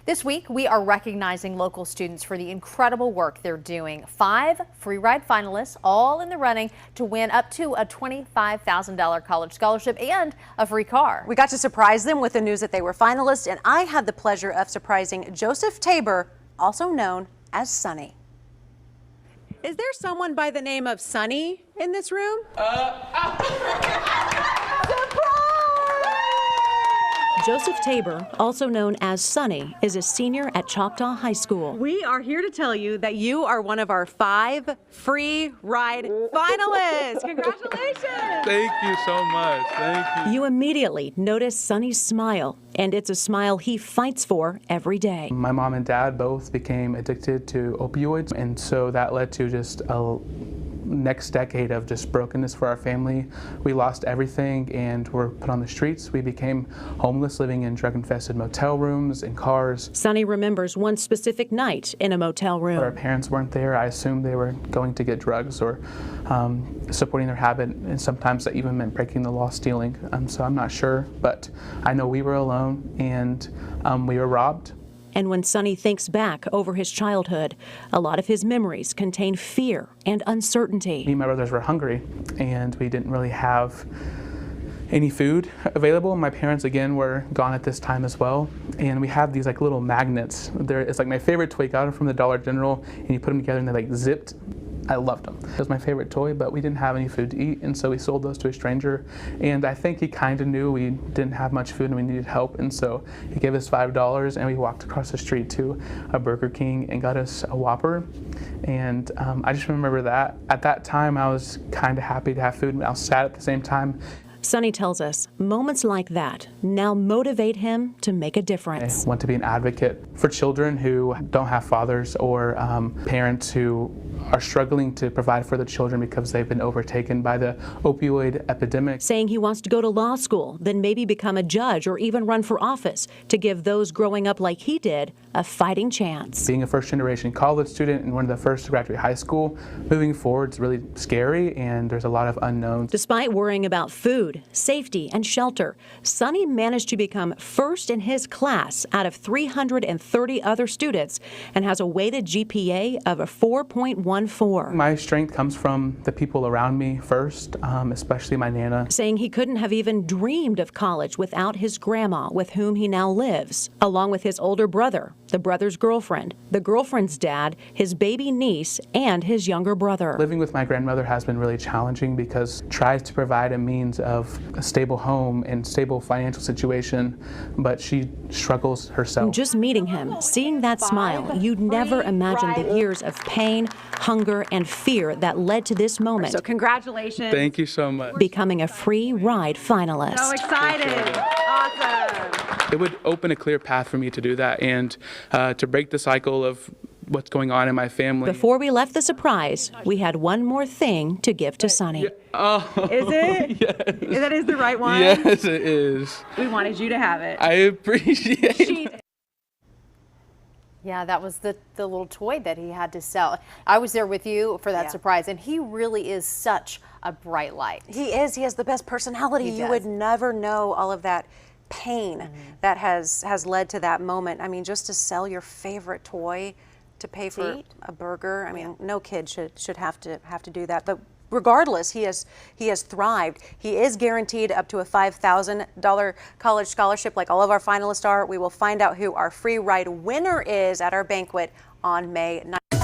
This week, we are recognizing local students for the incredible work they're doing. 5 free ride finalists, all in the running to win up to a $25,000 college scholarship and a free car. We got to surprise them with the news that they were finalists, and I had the pleasure of surprising Joseph Tabor, also known as Sonny. Is there someone by the name of Sonny in this room? Joseph Tabor, also known as Sonny, is a senior at Choctaw High School. We are here to tell you that you are one of our 5 free ride finalists. Congratulations! Thank you so much. Thank you. You immediately notice Sonny's smile, and it's a smile he fights for every day. My mom and dad both became addicted to opioids, and so that led to just a next decade of just brokenness for our family. We lost everything and were put on the streets. We became homeless, living in drug-infested motel rooms and cars. Sonny remembers one specific night in a motel room. Our parents weren't there. I assumed they were going to get drugs or supporting their habit, and sometimes that even meant breaking the law, stealing. So I'm not sure, but I know we were alone and we were robbed. And when Sonny thinks back over his childhood, a lot of his memories contain fear and uncertainty. Me and my brothers were hungry, and we didn't really have any food available. My parents, again, were gone at this time as well. And we have these like little magnets. It's like my favorite toy. Got them from the Dollar General, and you put them together and they like zipped. I loved them. It was my favorite toy, but we didn't have any food to eat, and so we sold those to a stranger. And I think he kind of knew we didn't have much food and we needed help, and so he gave us $5, and we walked across the street to a Burger King and got us a Whopper. And I just remember that at that time I was kind of happy to have food, but I was sad at the same time. Sonny tells us moments like that now motivate him to make a difference. I want to be an advocate for children who don't have fathers or parents who are struggling to provide for their children because they've been overtaken by the opioid epidemic. Saying he wants to go to law school, then maybe become a judge or even run for office to give those growing up like he did a fighting chance. Being a first-generation college student and one of the first to graduate high school, moving forward is really scary, and there's a lot of unknowns. Despite worrying about food, safety, and shelter, Sonny managed to become first in his class out of 330 other students and has a weighted GPA of a 4.14. My strength comes from the people around me first, especially my Nana. Saying he couldn't have even dreamed of college without his grandma, with whom he now lives, along with his older brother, the brother's girlfriend, the girlfriend's dad, his baby niece, and his younger brother. Living with my grandmother has been really challenging because she tries to provide a means of a stable home and stable financial situation, but she struggles herself. Just meeting him, seeing that smile, you'd never imagine the years of pain, hunger, and fear that led to this moment. So congratulations. Thank you so much. Becoming a free ride finalist. So excited. Awesome. It would open a clear path for me to do that and to break the cycle of what's going on in my family. Before we left the surprise, we had one more thing to give to Sonny. Yeah. Oh, is it? Yes. That is the right one? Yes, it is. We wanted you to have it. I appreciate it. Yeah, that was the little toy that he had to sell. I was there with you for that surprise, and he really is such a bright light. He is. He has the best personality. You would never know all of that pain that has led to that moment. I mean, just to sell your favorite toy to pay for a burger. I mean, no kid should have to do that. But regardless, he has thrived. He is guaranteed up to a $5,000 college scholarship like all of our finalists are. We will find out who our free ride winner is at our banquet on May 9th.